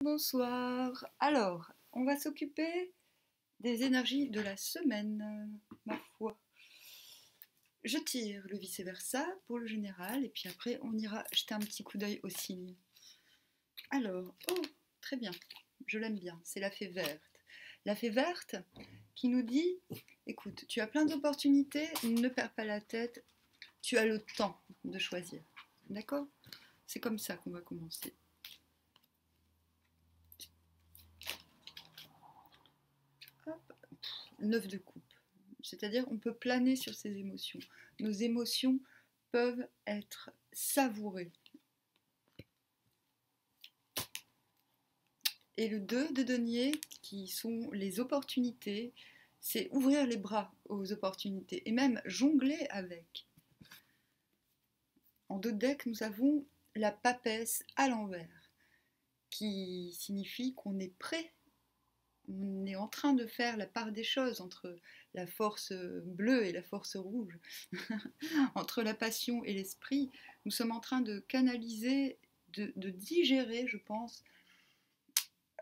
Bonsoir. Alors, on va s'occuper des énergies de la semaine, ma foi. Je tire le vice-versa pour le général et puis après on ira jeter un petit coup d'œil aux signes. Alors, oh, très bien, je l'aime bien, c'est la fée verte. La fée verte qui nous dit, écoute, tu as plein d'opportunités, ne perds pas la tête, tu as le temps de choisir. D'accord? C'est comme ça qu'on va commencer. 9 de coupe. C'est-à-dire on peut planer sur ses émotions. Nos émotions peuvent être savourées. Et le 2 de denier, qui sont les opportunités, c'est ouvrir les bras aux opportunités et même jongler avec. En 2 decks, nous avons la papesse à l'envers, qui signifie qu'on est prêt. On est en train de faire la part des choses entre la force bleue et la force rouge, entre la passion et l'esprit. Nous sommes en train de canaliser, de digérer, je pense,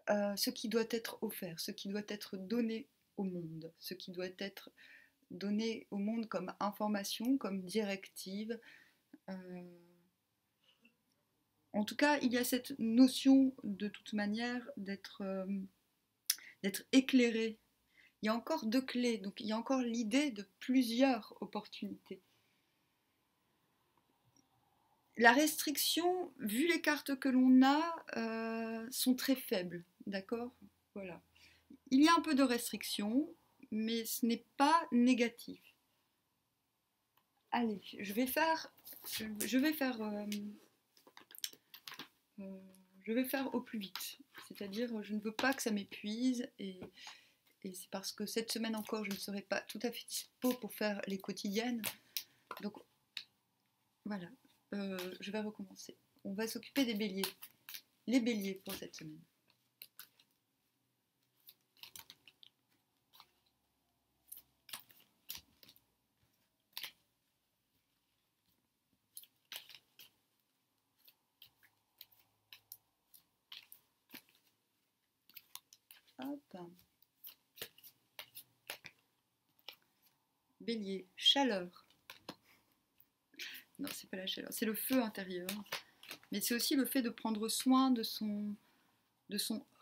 ce qui doit être offert, ce qui doit être donné au monde, ce qui doit être donné au monde comme information, comme directive. En tout cas, il y a cette notion, de toute manière, d'être éclairé. Il y a encore 2 clés, donc il y a encore l'idée de plusieurs opportunités. La restriction, vu les cartes que l'on a, sont très faibles, d'accord? Voilà. Il y a un peu de restriction, mais ce n'est pas négatif. Allez, je vais faire au plus vite. C'est-à-dire, je ne veux pas que ça m'épuise et c'est parce que cette semaine encore, je ne serai pas tout à fait dispo pour faire les quotidiennes. Donc, voilà, je vais recommencer. On va s'occuper des béliers. Les béliers pour cette semaine. Hop. Bélier, chaleur. Non, c'est pas la chaleur, c'est le feu intérieur. Mais c'est aussi le fait de prendre soin de son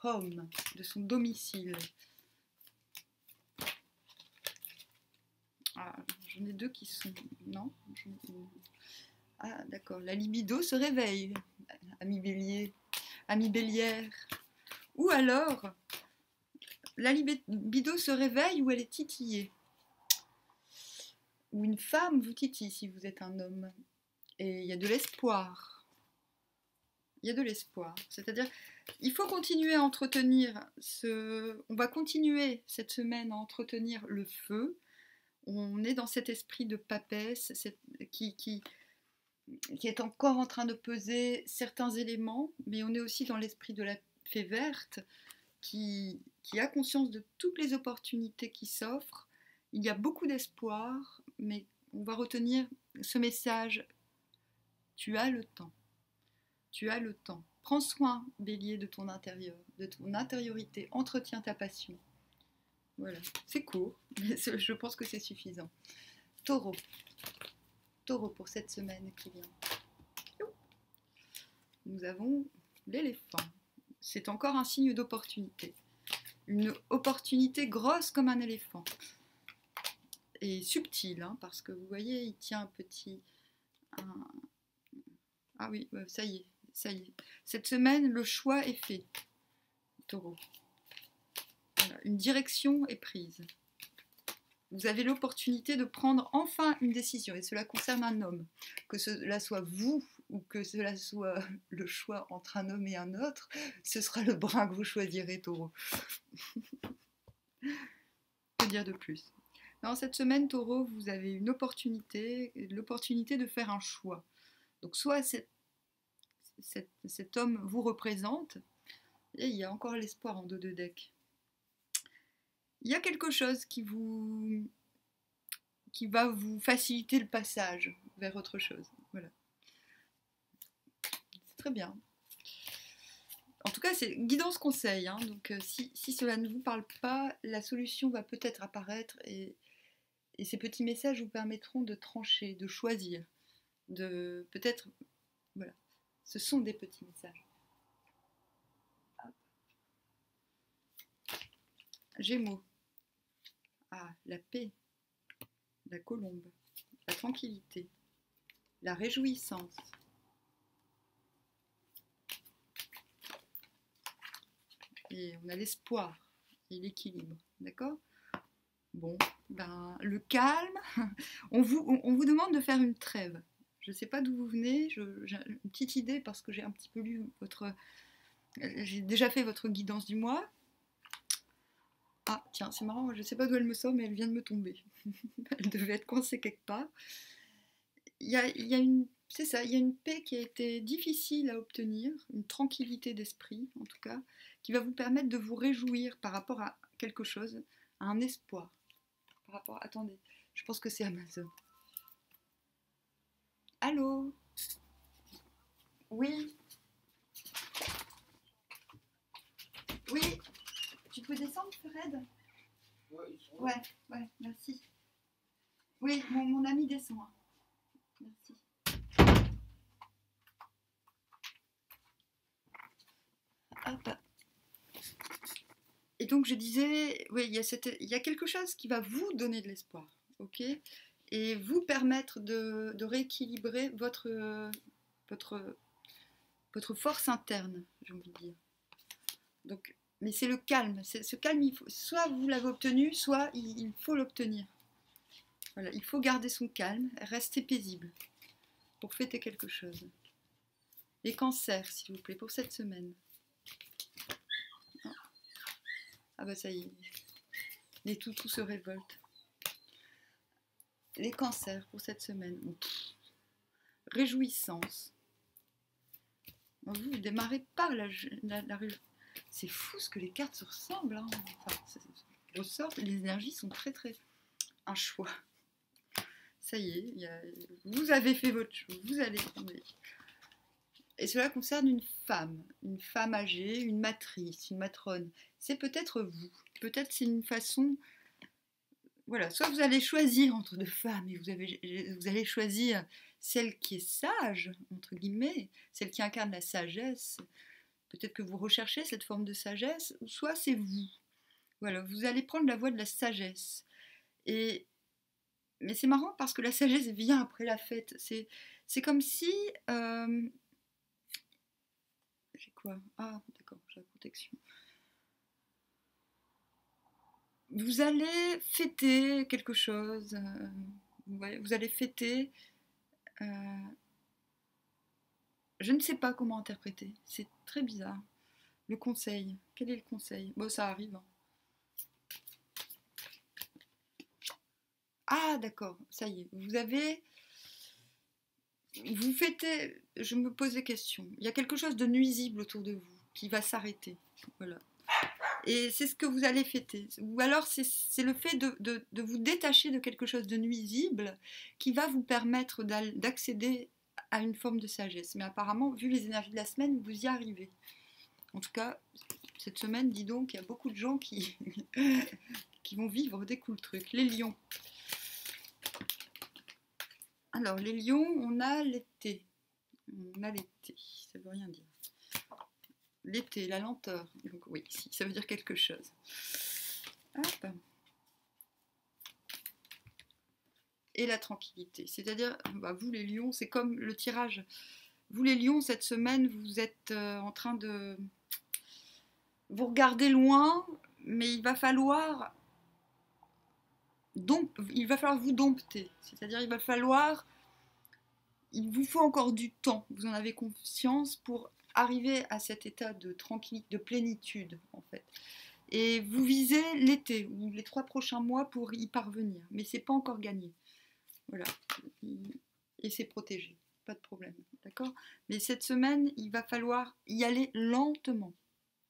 home, de son domicile. Ah, j'en ai 2 qui sont... Non, ah, d'accord. La libido se réveille, ami bélier, ami bélière. Ou alors, la libido se réveille ou elle est titillée. Ou une femme vous titille si vous êtes un homme. Et il y a de l'espoir. Il y a de l'espoir. C'est-à-dire, il faut continuer à entretenir on va continuer cette semaine à entretenir le feu. On est dans cet esprit de papesse qui est encore en train de peser certains éléments, mais on est aussi dans l'esprit de la fée verte qui a conscience de toutes les opportunités qui s'offrent. Il y a beaucoup d'espoir, mais on va retenir ce message. Tu as le temps. Tu as le temps. Prends soin, bélier, de ton intérieur, de ton intériorité. Entretiens ta passion. Voilà, c'est court, mais je pense que c'est suffisant. Taureau. Taureau pour cette semaine qui vient. Nous avons l'éléphant. C'est encore un signe d'opportunité. Une opportunité grosse comme un éléphant. Et subtile, hein, parce que vous voyez, il tient un petit... Ah oui, ça y est, ça y est. Cette semaine, le choix est fait, Taureau. Voilà, une direction est prise. Vous avez l'opportunité de prendre enfin une décision, et cela concerne un homme. Que cela soit vous ou que cela soit le choix entre un homme et un autre, ce sera le brin que vous choisirez, Taureau. Que dire de plus? Non, cette semaine, Taureau, vous avez une opportunité, l'opportunité de faire un choix. Donc soit cet homme vous représente, et il y a encore l'espoir en 2 de deck. Il y a quelque chose qui va vous faciliter le passage vers autre chose. Voilà. C'est très bien. En tout cas, c'est guidance conseil, hein, donc si cela ne vous parle pas, la solution va peut-être apparaître et ces petits messages vous permettront de trancher, de choisir, de peut-être, voilà, ce sont des petits messages. Gémeaux. Ah, la paix, la colombe, la tranquillité, la réjouissance. Et on a l'espoir et l'équilibre, d'accord? Bon, ben, le calme, on vous demande de faire une trêve. Je ne sais pas d'où vous venez, j'ai une petite idée parce que j'ai un petit peu lu votre... J'ai déjà fait votre guidance du mois. Ah, tiens, c'est marrant, je ne sais pas d'où elle me sort, mais elle vient de me tomber. Elle devait être coincée quelque part. Il y a une... C'est ça, il y a une paix qui a été difficile à obtenir, une tranquillité d'esprit en tout cas, qui va vous permettre de vous réjouir par rapport à quelque chose, à un espoir. Par rapport... Attendez, je pense que c'est Amazon. Allô? Oui? Oui? Tu peux descendre, Fred? Ouais, ouais, merci. Oui, mon ami descend. Merci. Hop. Et donc je disais, oui, il y a quelque chose qui va vous donner de l'espoir, ok? Et vous permettre de rééquilibrer votre force interne, j'ai envie de dire. Donc, mais c'est le calme. Ce calme, soit vous l'avez obtenu, soit il faut l'obtenir. Voilà, il faut garder son calme, rester paisible pour fêter quelque chose. Les cancers, s'il vous plaît, pour cette semaine. Ah bah ça y est, les toutous se révoltent. Les cancers pour cette semaine. Réjouissance. Vous démarrez par la réjouissance. C'est fou ce que les cartes se ressemblent. Hein. Enfin, ressortent, les énergies sont très très... Un choix. Ça y est, vous avez fait votre choix. Vous allez... Et cela concerne une femme âgée, une matrice, une matrone. C'est peut-être vous. Peut-être c'est une façon... Voilà, soit vous allez choisir entre deux femmes et vous allez choisir celle qui est sage, entre guillemets, celle qui incarne la sagesse. Peut-être que vous recherchez cette forme de sagesse, ou soit c'est vous. Voilà, vous allez prendre la voie de la sagesse. Mais c'est marrant parce que la sagesse vient après la fête. C'est comme si... J'ai quoi? Ah, d'accord, j'ai la protection. Vous allez fêter quelque chose. Vous allez fêter... je ne sais pas comment interpréter. C'est très bizarre. Le conseil. Quel est le conseil? Bon, ça arrive. Hein. Ah, d'accord, ça y est. Vous fêtez... Je me pose des questions. Il y a quelque chose de nuisible autour de vous qui va s'arrêter. Voilà. Et c'est ce que vous allez fêter. Ou alors c'est le fait de vous détacher de quelque chose de nuisible qui va vous permettre d'accéder à une forme de sagesse. Mais apparemment, vu les énergies de la semaine, vous y arrivez. En tout cas, cette semaine, dis donc, il y a beaucoup de gens qui, qui vont vivre des cool trucs. Les lions. Alors, les lions, on a l'été. On a l'été, ça veut rien dire. L'été, la lenteur. Donc oui, si, ça veut dire quelque chose. Hop. Et la tranquillité. C'est-à-dire, bah, vous les lions, c'est comme le tirage. Vous les lions, cette semaine, vous êtes en train de... Vous regardez loin, mais il va falloir vous dompter. C'est-à-dire, il vous faut encore du temps. Vous en avez conscience pour arriver à cet état de tranquillité, de plénitude, en fait. Et vous visez l'été ou les 3 prochains mois pour y parvenir. Mais c'est pas encore gagné. Voilà. Et c'est protégé. Pas de problème. D'accord? Mais cette semaine, il va falloir y aller lentement.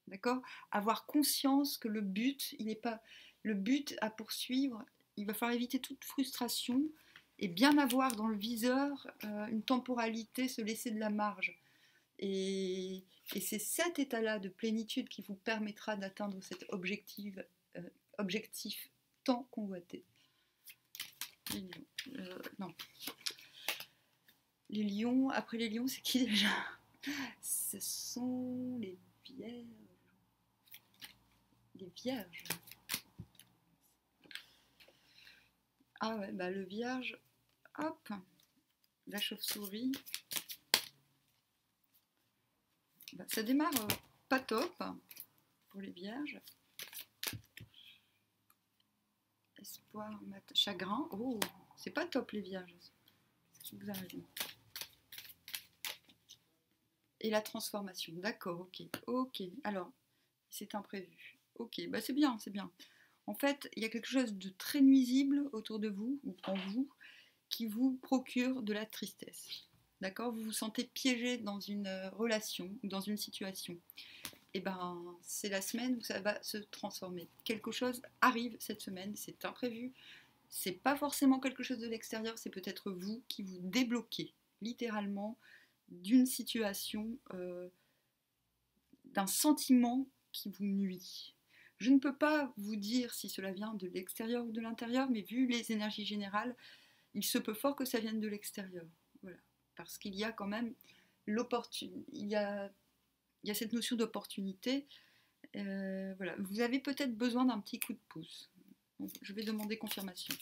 D'accord? Avoir conscience que le but, il n'est pas le but à poursuivre. Il va falloir éviter toute frustration et bien avoir dans le viseur une temporalité, se laisser de la marge. Et c'est cet état-là de plénitude qui vous permettra d'atteindre cet objectif tant convoité. Les lions. Non. Les lions, après les lions, c'est qui déjà? Ce sont les vierges. Les vierges. Ah ouais, bah le vierge, hop, la chauve-souris. Bah, ça démarre pas top pour les vierges. Espoir, chagrin. Oh, c'est pas top les vierges. Qu'est-ce qui vous arrive? Et la transformation, d'accord, ok. Ok, alors, c'est imprévu. Ok, bah c'est bien, c'est bien. En fait, il y a quelque chose de très nuisible autour de vous, ou en vous, qui vous procure de la tristesse. D'accord? Vous vous sentez piégé dans une relation, dans une situation. Et ben, c'est la semaine où ça va se transformer. Quelque chose arrive cette semaine, c'est imprévu. C'est pas forcément quelque chose de l'extérieur, c'est peut-être vous qui vous débloquez, littéralement, d'une situation, d'un sentiment qui vous nuit. Je ne peux pas vous dire si cela vient de l'extérieur ou de l'intérieur, mais vu les énergies générales, il se peut fort que ça vienne de l'extérieur. Voilà. Parce qu'il y a quand même l'opportunité, il y a cette notion d'opportunité. Voilà. Vous avez peut-être besoin d'un petit coup de pouce. Donc, je vais demander confirmation.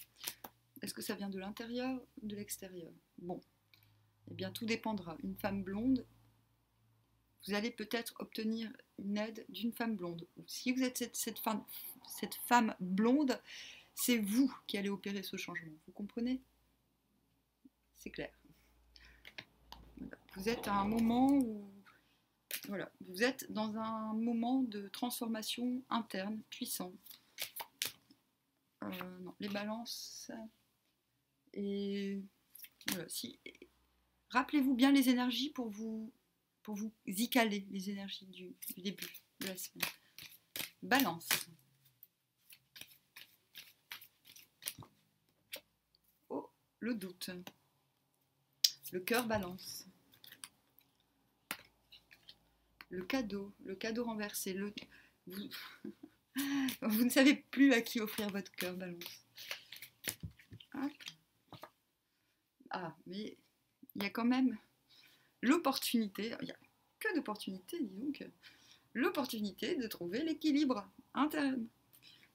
Est-ce que ça vient de l'intérieur ou de l'extérieur? Bon, eh bien tout dépendra. Une femme blonde, vous allez peut-être obtenir une aide d'une femme blonde. Ou si vous êtes cette femme blonde, c'est vous qui allez opérer ce changement. Vous comprenez? C'est clair. Voilà. Vous êtes à un moment où... Voilà, vous êtes dans un moment de transformation interne puissant. Non, les balances... Et voilà, rappelez-vous bien les énergies pour vous y caler, les énergies du début de la semaine. Balance. Oh, le doute. Le cœur balance. Le cadeau renversé. Vous ne savez plus à qui offrir votre cœur, balance. Hop. Ah, mais il y a quand même l'opportunité, il n'y a que d'opportunités, dis donc, l'opportunité de trouver l'équilibre interne.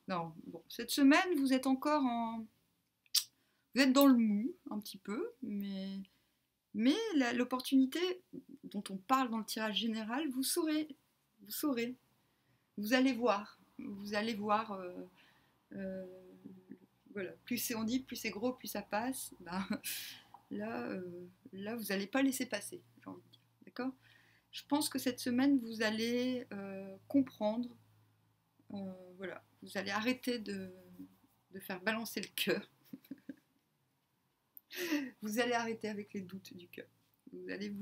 Non, bon, cette semaine, vous êtes encore vous êtes dans le mou, un petit peu, mais l'opportunité dont on parle dans le tirage général, vous saurez. Vous allez voir. Voilà, on dit plus c'est gros, plus ça passe. Ben, là, vous n'allez pas laisser passer, j'ai envie de dire. D'accord? Je pense que cette semaine, vous allez comprendre. Voilà, vous allez arrêter de faire balancer le cœur. Vous allez arrêter avec les doutes du cœur. Vous allez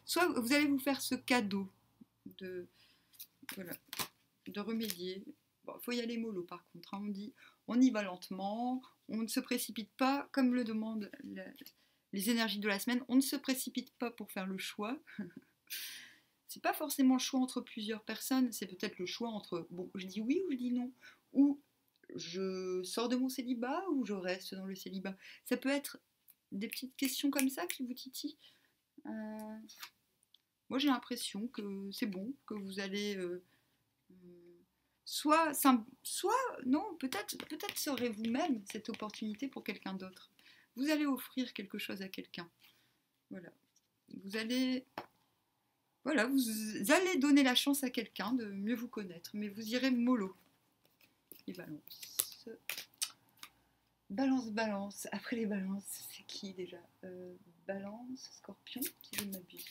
soit vous allez vous faire ce cadeau de remédier. Bon, faut y aller mollo par contre. Hein. On y va lentement, on ne se précipite pas, comme le demandent les énergies de la semaine. On ne se précipite pas pour faire le choix. C'est pas forcément le choix entre plusieurs personnes, c'est peut-être le choix entre bon, je dis oui ou je dis non, ou je sors de mon célibat ou je reste dans le célibat. Ça peut être des petites questions comme ça qui vous titillent. Moi j'ai l'impression que c'est bon, que vous allez soit non, peut-être serez vous-même cette opportunité pour quelqu'un d'autre. Vous allez offrir quelque chose à quelqu'un. Voilà. Vous allez donner la chance à quelqu'un de mieux vous connaître, mais vous irez mollo. Et balance. Après les balances, c'est qui déjà? Balance, scorpion, si je ne m'abuse.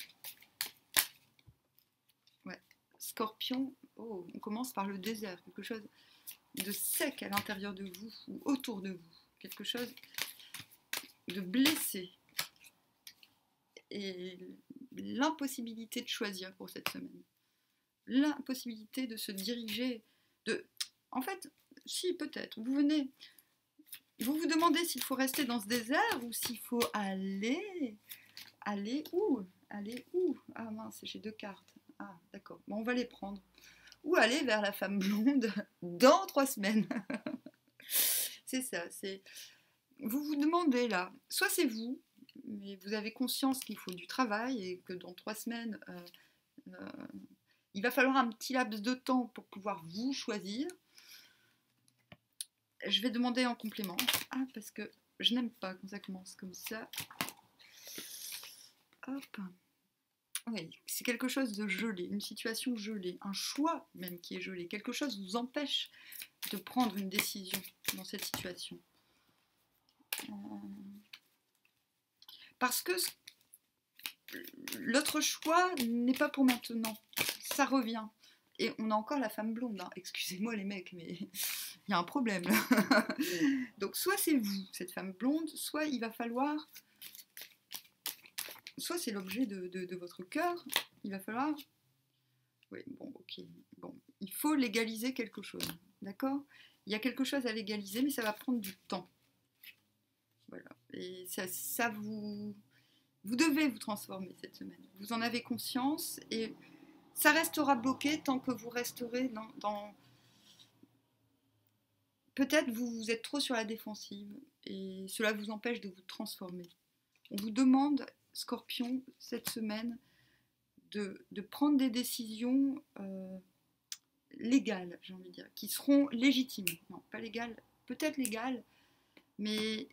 Ouais, scorpion, oh, on commence par le désert, quelque chose de sec à l'intérieur de vous ou autour de vous, quelque chose de blessé. Et l'impossibilité de choisir pour cette semaine. L'impossibilité de se diriger, en fait, si, peut-être, vous vous demandez s'il faut rester dans ce désert ou s'il faut aller où? aller où? Ah mince, j'ai 2 cartes. Ah, d'accord. Bon, on va les prendre. Ou aller vers la femme blonde dans 3 semaines. C'est ça, c'est... Vous vous demandez là, soit c'est vous, mais vous avez conscience qu'il faut du travail et que dans 3 semaines, il va falloir un petit laps de temps pour pouvoir vous choisir. Je vais demander en complément. Ah, parce que je n'aime pas quand ça commence comme ça. Hop. Oui, c'est quelque chose de gelé, une situation gelée, un choix même qui est gelé. Quelque chose vous empêche de prendre une décision dans cette situation. Parce que l'autre choix n'est pas pour maintenant. Ça revient. Et on a encore la femme blonde. Hein. Excusez-moi les mecs, mais il y a un problème là. Donc soit c'est vous, cette femme blonde, soit il va falloir... Soit c'est l'objet de votre cœur, il va falloir... Oui, bon, ok. Bon, il faut légaliser quelque chose, d'accord? Il y a quelque chose à légaliser, mais ça va prendre du temps. Voilà. Et ça vous... Vous devez vous transformer cette semaine. Vous en avez conscience et ça restera bloqué tant que vous resterez dans... Peut-être vous êtes trop sur la défensive et cela vous empêche de vous transformer. On vous demande, Scorpion, cette semaine, de prendre des décisions légales, j'ai envie de dire, qui seront légitimes. Non, pas légales, peut-être légales, mais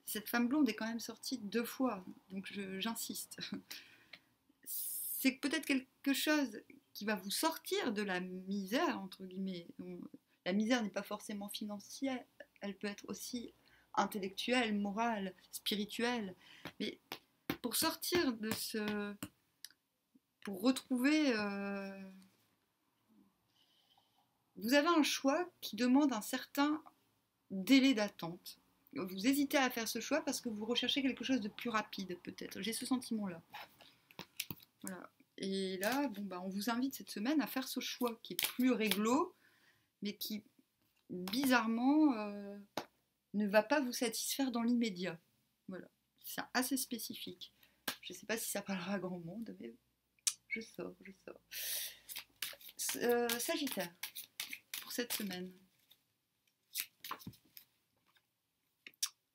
cette femme blonde est quand même sortie 2 fois, donc j'insiste. C'est peut-être quelque chose qui va vous sortir de la misère, entre guillemets. La misère n'est pas forcément financière, elle peut être aussi intellectuelle, morale, spirituelle. Mais pour sortir de ce... Pour retrouver... vous avez un choix qui demande un certain délai d'attente. Vous hésitez à faire ce choix parce que vous recherchez quelque chose de plus rapide, peut-être. J'ai ce sentiment-là. Voilà. Et là, bon, bah, on vous invite cette semaine à faire ce choix qui est plus réglo, mais qui, bizarrement, ne va pas vous satisfaire dans l'immédiat. Voilà. C'est assez spécifique. Je ne sais pas si ça parlera à grand monde, mais je sors. Sagittaire, pour cette semaine.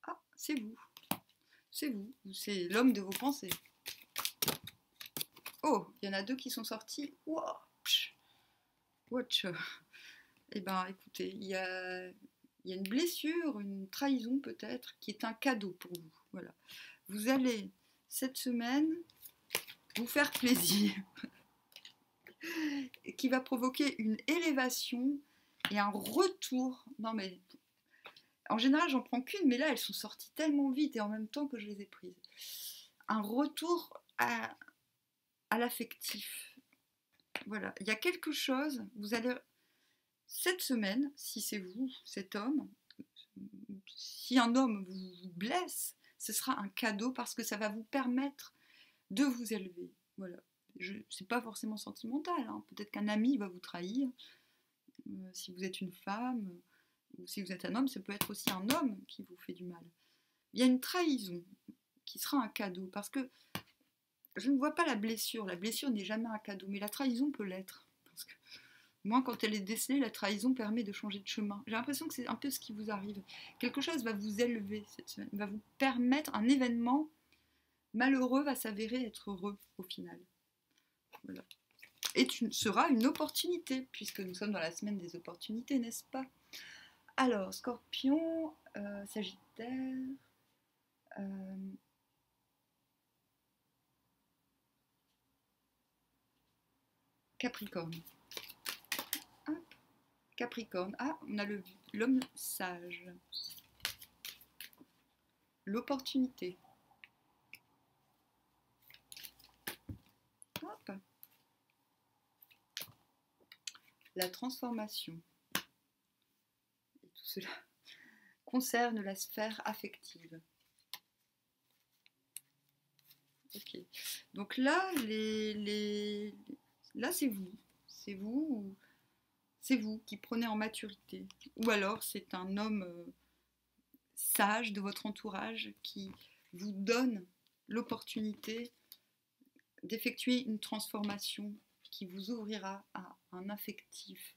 Ah, c'est vous. C'est vous. C'est l'homme de vos pensées. Oh, il y en a 2 qui sont sortis. Wow, watch. Eh bien, écoutez, il y a une blessure, une trahison peut-être, qui est un cadeau pour vous. Voilà. Vous allez, cette semaine, vous faire plaisir. Qui va provoquer une élévation et un retour. Non mais, en général, j'en prends qu'une, mais là, elles sont sorties tellement vite et en même temps que je les ai prises. Un retour à l'affectif. Voilà, il y a quelque chose, vous allez... Cette semaine, si c'est vous, cet homme, si un homme vous blesse, ce sera un cadeau parce que ça va vous permettre de vous élever. Voilà. C'est pas forcément sentimental, hein. Peut-être qu'un ami va vous trahir, si vous êtes une femme, ou si vous êtes un homme, ça peut être aussi un homme qui vous fait du mal. Il y a une trahison qui sera un cadeau, parce que je ne vois pas la blessure n'est jamais un cadeau, mais la trahison peut l'être. Parce que moi, quand elle est décelée, la trahison permet de changer de chemin. J'ai l'impression que c'est un peu ce qui vous arrive. Quelque chose va vous élever cette semaine, va vous permettre, un événement malheureux va s'avérer être heureux au final. Voilà. Et sera une opportunité, puisque nous sommes dans la semaine des opportunités, n'est-ce pas? Alors, Scorpion, Sagittaire, Capricorne. Hop. Capricorne. Ah, on a l'homme sage. L'opportunité. Hop. La transformation. Et tout cela concerne la sphère affective. Ok. Donc là, là c'est vous. C'est vous qui prenez en maturité. Ou alors c'est un homme sage de votre entourage qui vous donne l'opportunité d'effectuer une transformation qui vous ouvrira à un affectif,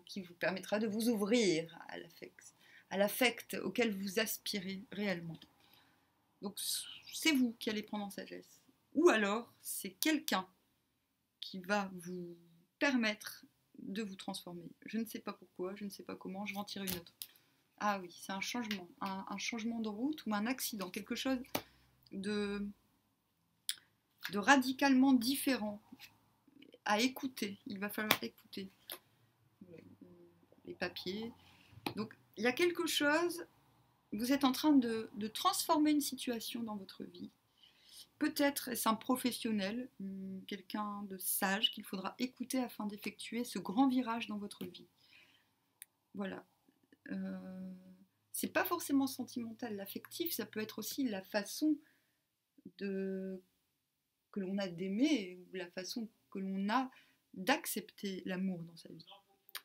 qui vous permettra de vous ouvrir à l'affect auquel vous aspirez réellement. Donc c'est vous qui allez prendre en sagesse. Ou alors c'est quelqu'un qui va vous permettre de vous transformer. Je ne sais pas pourquoi, je ne sais pas comment, je vais en tirer une autre. Ah oui, c'est un changement de route ou un accident, quelque chose de radicalement différent à écouter. Il va falloir écouter les papiers. Donc il y a quelque chose, vous êtes en train de transformer une situation dans votre vie. Peut-être est-ce un professionnel, quelqu'un de sage qu'il faudra écouter afin d'effectuer ce grand virage dans votre vie. Voilà. C'est pas forcément sentimental, l'affectif, ça peut être aussi la façon que l'on a d'aimer, ou la façon que l'on a d'accepter l'amour dans sa vie.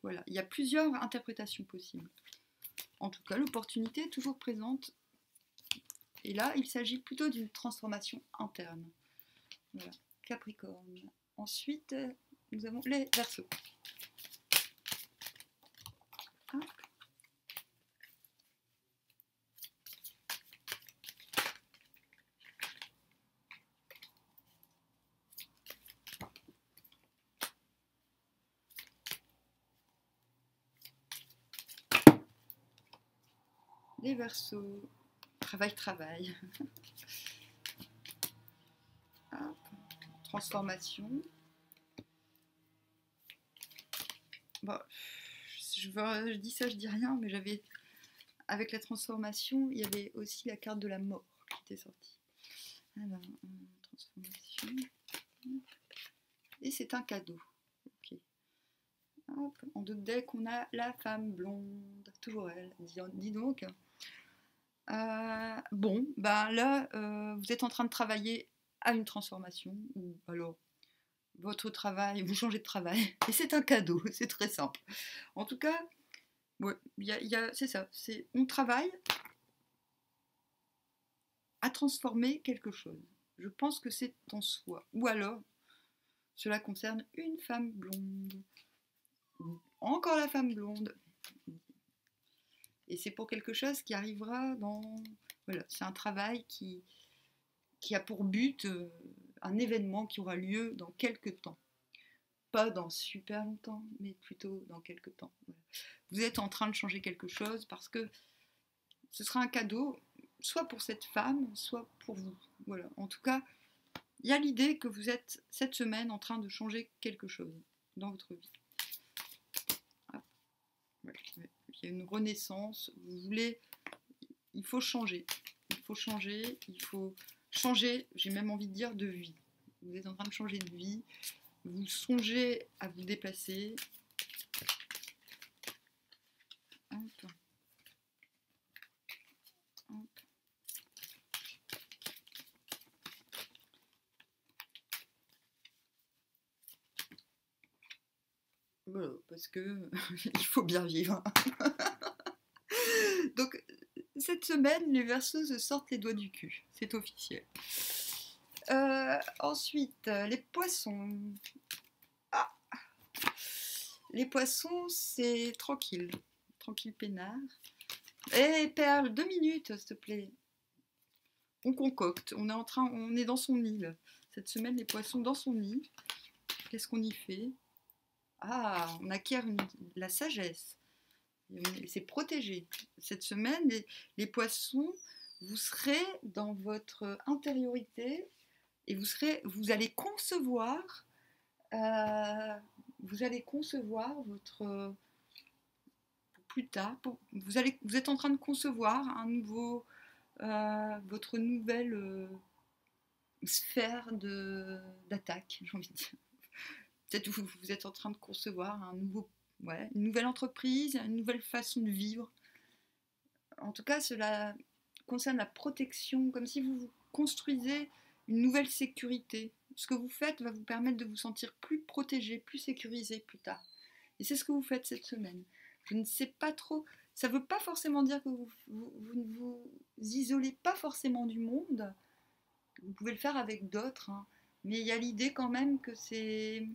Voilà, il y a plusieurs interprétations possibles. En tout cas, l'opportunité est toujours présente. Et là, il s'agit plutôt d'une transformation interne. Voilà, Capricorne. Ensuite, nous avons les Verseaux. Ah. Les Verseaux. Travail. Hop. Transformation. Bon, je dis ça, je dis rien, mais avec la transformation, il y avait aussi la carte de la mort qui était sortie. Alors, transformation. Et c'est un cadeau. Ok. Hop. En deux deck, on a la femme blonde. Toujours elle. Dis donc. Bon, ben là, vous êtes en train de travailler à une transformation, ou alors votre travail, vous changez de travail, et c'est un cadeau, c'est très simple. En tout cas, ouais, c'est ça, on travaille à transformer quelque chose. Je pense que c'est en soi. Ou alors, cela concerne une femme blonde. Encore la femme blonde. Et c'est pour quelque chose qui arrivera dans... Voilà, c'est un travail qui a pour but un événement qui aura lieu dans quelques temps. Pas dans super longtemps, mais plutôt dans quelques temps. Voilà. Vous êtes en train de changer quelque chose parce que ce sera un cadeau, soit pour cette femme, soit pour vous. Voilà. En tout cas, il y a l'idée que vous êtes cette semaine en train de changer quelque chose dans votre vie. Ah. Ouais. Il y a une renaissance, vous voulez... Il faut changer. Il faut changer, j'ai même envie de dire de vie. Vous êtes en train de changer de vie, vous songez à vous déplacer. Hop. Hop. Voilà, parce que il faut bien vivre. Donc, cette semaine, les Verseaux se sortent les doigts du cul. C'est officiel. Ensuite, les Poissons. Ah, les Poissons, c'est tranquille. Tranquille peinard. Eh, Perle, 2 minutes, s'il te plaît. On concocte. On est dans son nid. Là. Cette semaine, les Poissons dans son nid. Qu'est-ce qu'on y fait? Ah, on acquiert la sagesse. C'est protégé. Cette semaine, les Poissons, vous serez dans votre intériorité et vous allez concevoir votre plus tard. Vous êtes en train de concevoir votre nouvelle sphère d'attaque, j'ai envie de dire. Peut-être que vous êtes en train de concevoir une nouvelle entreprise, une nouvelle façon de vivre. En tout cas, cela concerne la protection, comme si vous construisez une nouvelle sécurité. Ce que vous faites va vous permettre de vous sentir plus protégé, plus sécurisé plus tard. Et c'est ce que vous faites cette semaine. Je ne sais pas trop, ça ne veut pas forcément dire que vous ne vous isolez pas forcément du monde. Vous pouvez le faire avec d'autres, hein. Mais il y a l'idée quand même que c'est...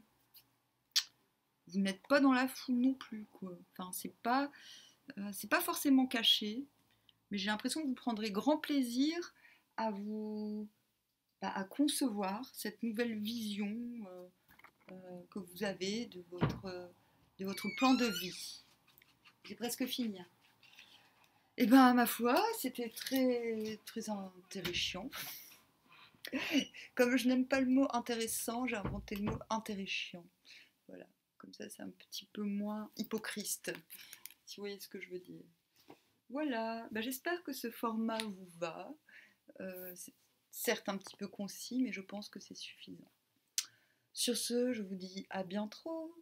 Vous n'êtes pas dans la foule non plus, quoi. Enfin, c'est pas forcément caché, mais j'ai l'impression que vous prendrez grand plaisir à vous... à concevoir cette nouvelle vision que vous avez de votre plan de vie. J'ai presque fini. Eh ben, ma foi, c'était très, très intéressant. Comme je n'aime pas le mot intéressant, j'ai inventé le mot intéressant. Voilà, comme ça c'est un petit peu moins hypocrite, si vous voyez ce que je veux dire. Voilà, ben, j'espère que ce format vous va. C'est certes un petit peu concis, mais je pense que c'est suffisant. Sur ce, je vous dis à bientôt.